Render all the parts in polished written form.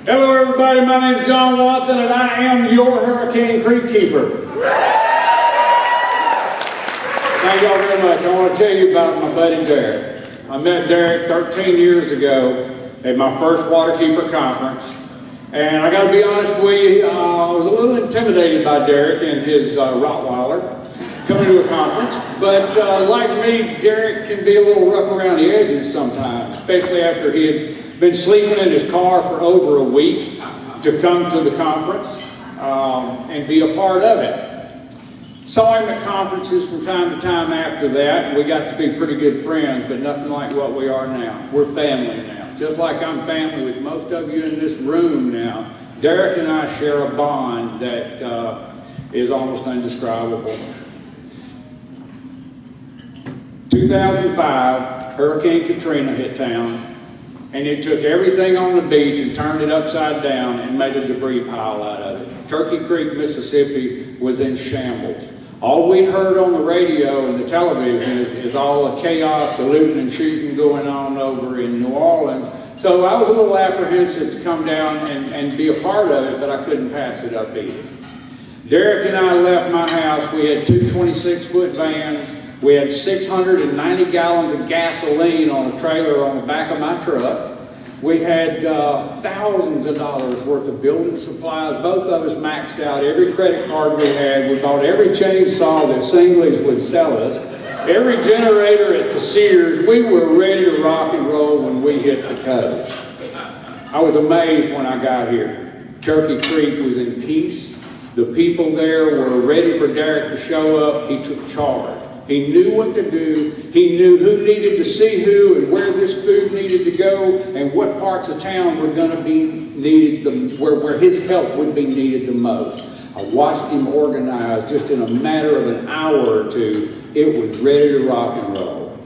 Hello everybody, my name is John Watson and I am your Hurricane Creek Keeper. Thank y'all very much. I want to tell you about my buddy Derrick. I met Derrick 13 years ago at my first Waterkeeper conference. And I got to be honest with you, I was a little intimidated by Derrick and his Rottweiler coming to a conference. But like me, Derrick can be a little rough around the edges sometimes, especially after he had been sleeping in his car for over a week to come to the conference and be a part of it. Saw him at conferences from time to time after that, and we got to be pretty good friends, but nothing like what we are now. We're family now. Just like I'm family with most of you in this room now, Derrick and I share a bond that is almost indescribable. 2005, Hurricane Katrina hit town, and it took everything on the beach and turned it upside down and made a debris pile out of it. Turkey Creek, Mississippi was in shambles. All we'd heard on the radio and the television is all the chaos, the looting and shooting going on over in New Orleans. So I was a little apprehensive to come down and be a part of it, but I couldn't pass it up either. Derrick and I left my house. We had two 26-foot vans. We had 690 gallons of gasoline on a trailer on the back of my truck. We had thousands of dollars worth of building supplies. Both of us maxed out every credit card we had. We bought every chainsaw that Singley's would sell us. Every generator at the Sears. We were ready to rock and roll when we hit the coast. I was amazed when I got here. Turkey Creek was in peace. The people there were ready for Derrick to show up. He took charge. He knew what to do. He knew who needed to see who and where this food needed to go and what parts of town were going to be needed, where his help would be needed the most. I watched him organize just in a matter of an hour or two. It was ready to rock and roll.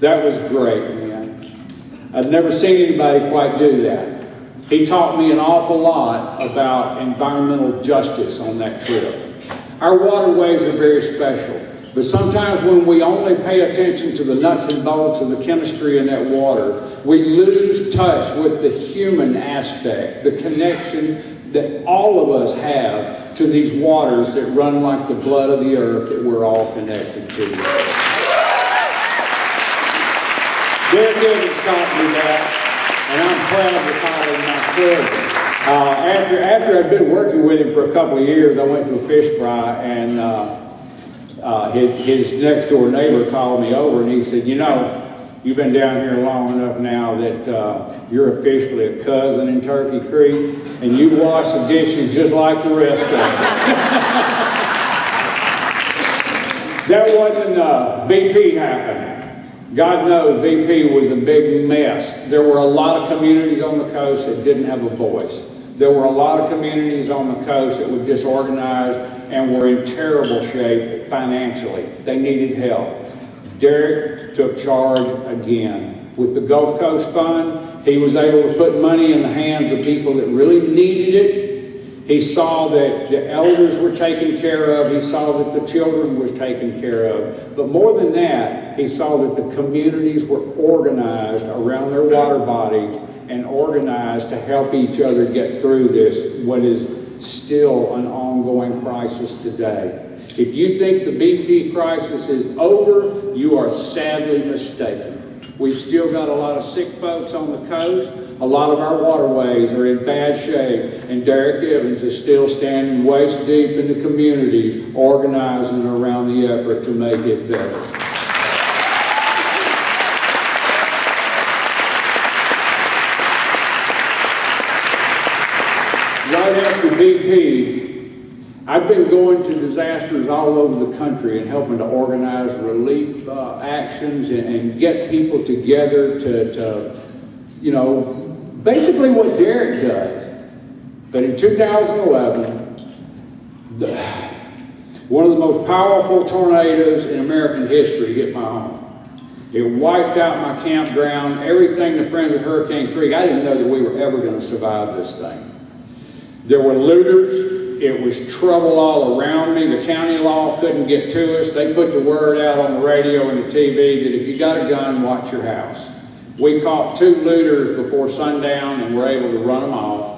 That was great, man. I'd never seen anybody quite do that. He taught me an awful lot about environmental justice on that trip. Our waterways are very special. But sometimes when we only pay attention to the nuts and bolts of the chemistry in that water, we lose touch with the human aspect, the connection that all of us have to these waters that run like the blood of the earth that we're all connected to. Derrick Evans taught me that, and I'm proud to call him my cousin. After I'd been working with him for a couple of years, I went to a fish fry, and his next door neighbor called me over and he said, you know, you've been down here long enough now that you're officially a cousin in Turkey Creek and you wash the dishes just like the rest of us. That wasn't BP happened. God knows BP was a big mess. There were a lot of communities on the coast that didn't have a voice. There were a lot of communities on the coast that were disorganized and were in terrible shape financially. They needed help. Derrick took charge again. With the Gulf Coast Fund, he was able to put money in the hands of people that really needed it. He saw that the elders were taken care of. He saw that the children were taken care of. But more than that, he saw that the communities were organized around their water bodies and organized to help each other get through this, what is still an ongoing crisis today. If you think the BP crisis is over, you are sadly mistaken. We've still got a lot of sick folks on the coast. A lot of our waterways are in bad shape, and Derrick Evans is still standing waist deep in the communities, organizing around the effort to make it better. Right after BP, I've been going to disasters all over the country and helping to organize relief actions and get people together to, you know, basically what Derrick does. But in 2011, one of the most powerful tornadoes in American history hit my home. It wiped out my campground, everything the Friends of Hurricane Creek. I didn't know that we were ever going to survive this thing. There were looters. It was trouble all around me. The county law couldn't get to us. They put the word out on the radio and the TV that if you got a gun, watch your house. We caught 2 looters before sundown and were able to run them off.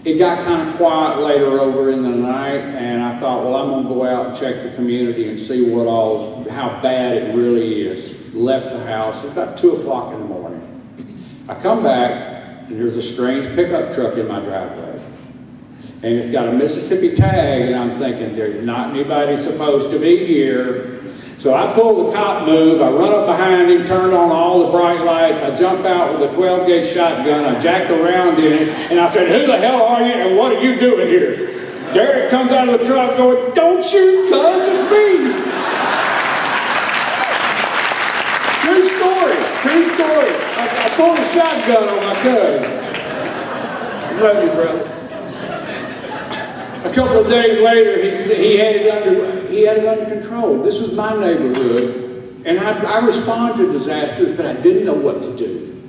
It got kind of quiet later over in the night, and I thought, well, I'm gonna go out and check the community and see how bad it really is. Left the house, it's about 2 o'clock in the morning. I come back, and there's a strange pickup truck in my driveway. And it's got a Mississippi tag, and I'm thinking, there's not anybody supposed to be here. So I pull the cop move, I run up behind him, turn on all the bright lights, I jump out with a 12-gauge shotgun, I jacked around in it, and I said, who the hell are you and what are you doing here? Derrick comes out of the truck going, don't shoot, cuz, it's me. True story, true story. I pulled a shotgun on my cousin. Love you, brother. A couple of days later, he had it under control. This was my neighborhood, and I respond to disasters, but I didn't know what to do.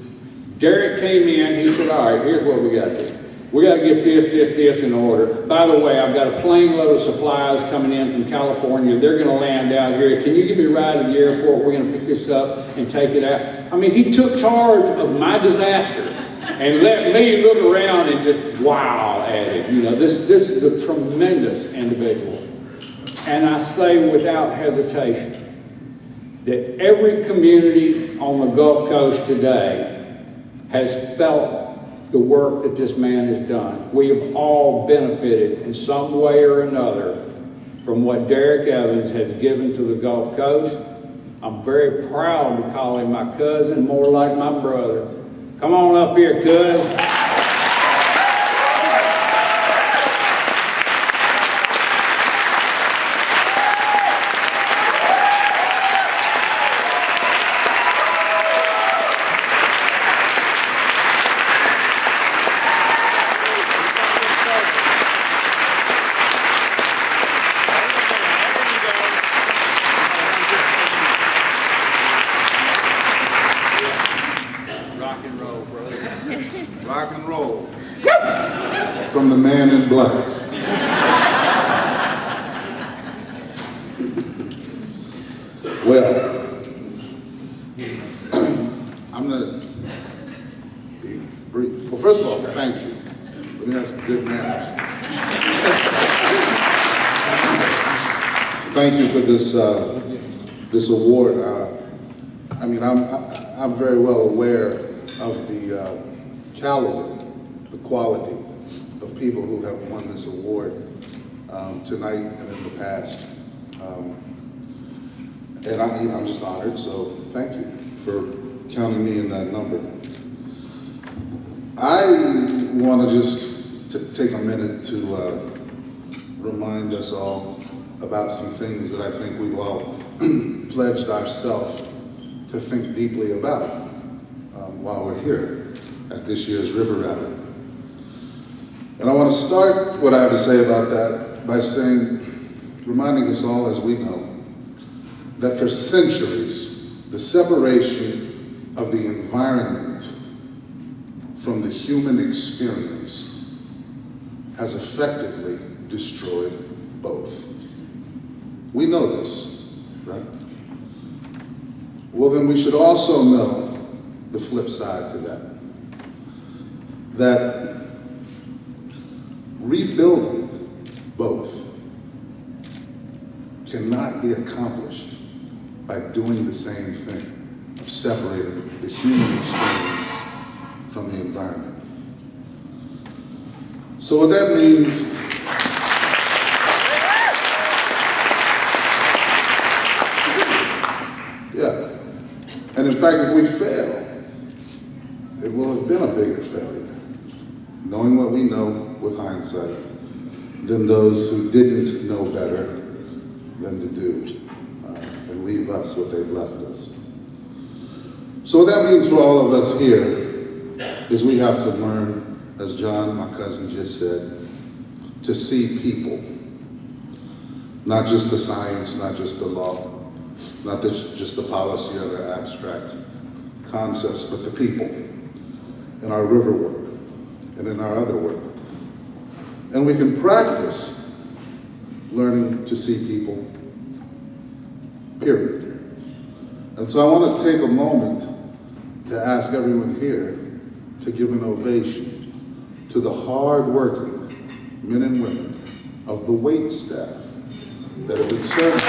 Derrick came in, he said, all right, here's what we got to do. We got to get this in order. By the way, I've got a plane load of supplies coming in from California. They're going to land out here. Can you give me a ride to the airport? We're going to pick this up and take it out. I mean, he took charge of my disaster and let me look around and just wow at it. You know, this is a tremendous individual. And I say without hesitation that every community on the Gulf Coast today has felt the work that this man has done. We have all benefited in some way or another from what Derrick Evans has given to the Gulf Coast. I'm very proud to call him my cousin, more like my brother. Come on up here, cuz. Rock and roll. From the man in black. Well, I'm going to be brief. Well, first of all, thank you. Let me have some good manners. Thank you for this award. I mean, I'm very well aware of the caliber, the quality of people who have won this award tonight and in the past. And I'm just honored, so thank you for counting me in that number. I want to just take a minute to remind us all about some things that I think we've all pledged ourselves to think deeply about while we're here at this year's River Rally. And I want to start what I have to say about that by reminding us all, as we know, that for centuries, the separation of the environment from the human experience has effectively destroyed both. We know this, right? Well, then we should also know the flip side to that. That rebuilding both cannot be accomplished by doing the same thing of separating the human experience from the environment. So what that means and in fact, if we fail, it will have been a bigger failure, knowing what we know with hindsight, than those who didn't know better than to do and leave us what they've left us. So what that means for all of us here is we have to learn, as John, my cousin, just said, to see people. Not just the science, not just the law, not just the policy or the abstract concepts, but the people in our river work and in our other work. And we can practice learning to see people, period. And so I want to take a moment to to ask everyone here to give an ovation to the hard-working men and women of the wait staff that have been serving.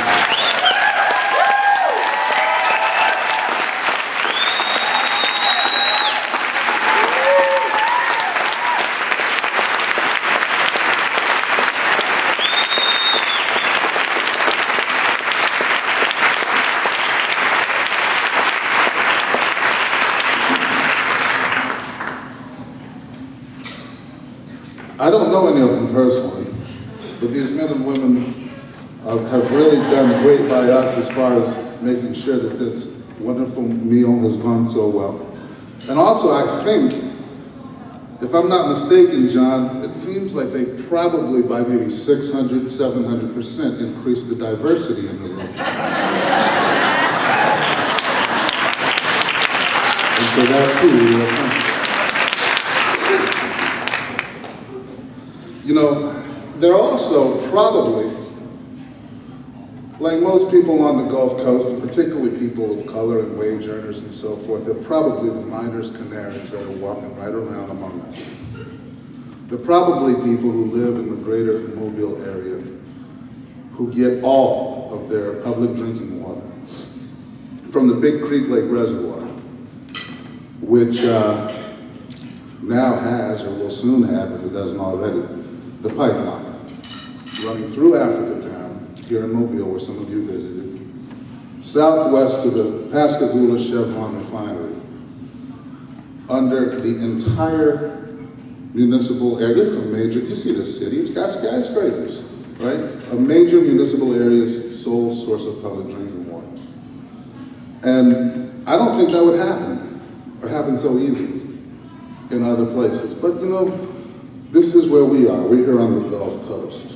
I don't know any of them personally, but these men and women have really done great by us as far as making sure that this wonderful meal has gone so well. And also, I think, if I'm not mistaken, John, it seems like they probably by maybe 600, 700% increased the diversity in the room. And for that too, we are thankful. You know, they're also probably, like most people on the Gulf Coast, and particularly people of color and wage earners and so forth, they're probably the miners' canaries that are walking right around among us. They're probably people who live in the greater Mobile area who get all of their public drinking water from the Big Creek Lake Reservoir, which now has, or will soon have if it doesn't already, the pipeline running through Africa Town, here in Mobile, where some of you visited, southwest to the Pascagoula Chevron refinery, under the entire municipal area. This is a major, you see this city, it's got skyscrapers, right? A major municipal area's sole source of public drinking water. And I don't think that would happen, or happen so easily in other places. But you know, this is where we are. We're here on the Gulf Coast.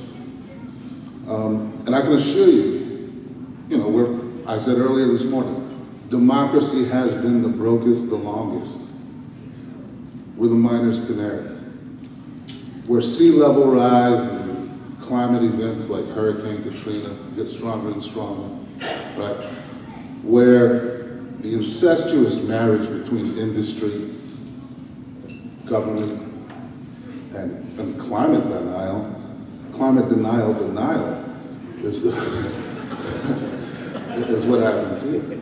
And I can assure you, you know, I said earlier this morning, democracy has been the brokest, the longest. We're the miners' canaries. Where sea level rise and climate events like Hurricane Katrina get stronger and stronger, right? Where the incestuous marriage between industry, government, and climate denial is, is what happens here.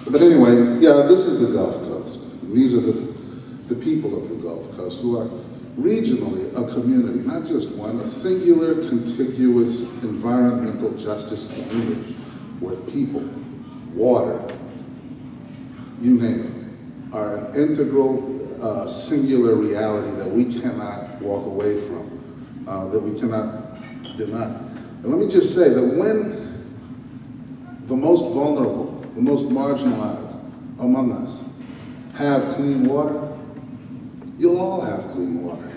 But anyway, yeah, this is the Gulf Coast. And these are the people of the Gulf Coast who are regionally a community, not just one, a singular, contiguous environmental justice community where people, water, you name it, are an integral, singular reality that we cannot walk away from, that we cannot deny. And let me just say that when the most vulnerable, the most marginalized among us have clean water, you'll all have clean water.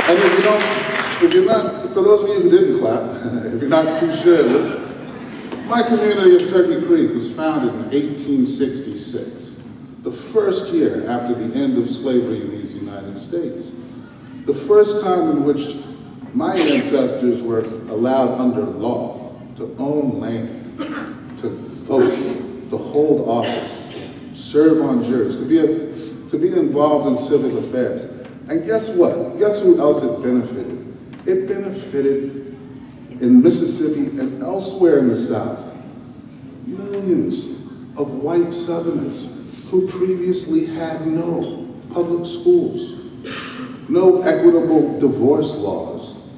And if you're not, for those of you who didn't clap, if you're not too sure of this, my community of Turkey Creek was founded in 1866, the first year after the end of slavery in these United States. The first time in which my ancestors were allowed under law to own land, to vote, to hold office, serve on juries, to be involved in civic affairs. And guess what? Guess who else it benefited? It benefited in Mississippi and elsewhere in the South millions of white Southerners who previously had no public schools, no equitable divorce laws,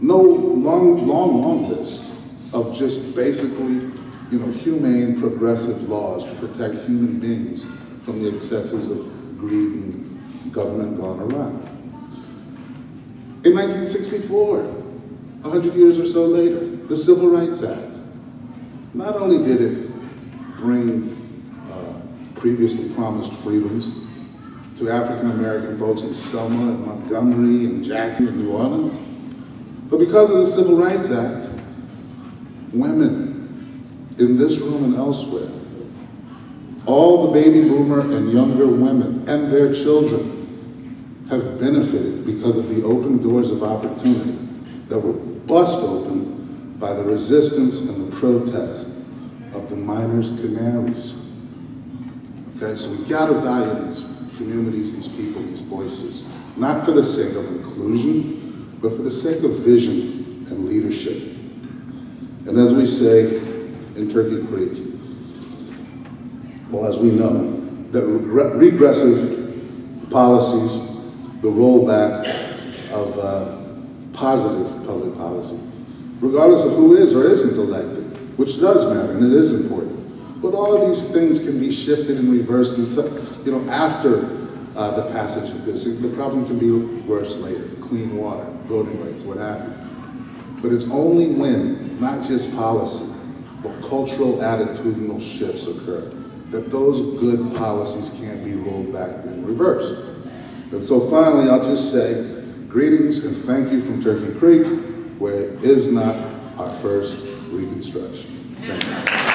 no long list of just basically, you know, humane, progressive laws to protect human beings from the excesses of greed and government gone awry. In 1964, 100 years or so later, the Civil Rights Act, not only did it bring previously promised freedoms to African American folks in Selma and Montgomery and Jackson and New Orleans, but because of the Civil Rights Act, women in this room and elsewhere, all the baby boomer and younger women and their children have benefited because of the open doors of opportunity that were bust open by the resistance and the protests of the miners' canaries. Okay, so we gotta value these communities, these people, these voices, not for the sake of inclusion, but for the sake of vision and leadership. And as we say in Turkey Creek, well, as we know, that regressive policies, the rollback of positive public policy, regardless of who is or isn't elected, which does matter and it is important. But all of these things can be shifted and reversed after the passage of this. The problem can be worse later, clean water, voting rights, what have you. But it's only when, not just policy, but cultural attitudinal shifts occur, that those good policies can't be rolled back and reversed. And so finally, I'll just say, greetings and thank you from Turkey Creek, where it is not our first Reconstruction. Thank you.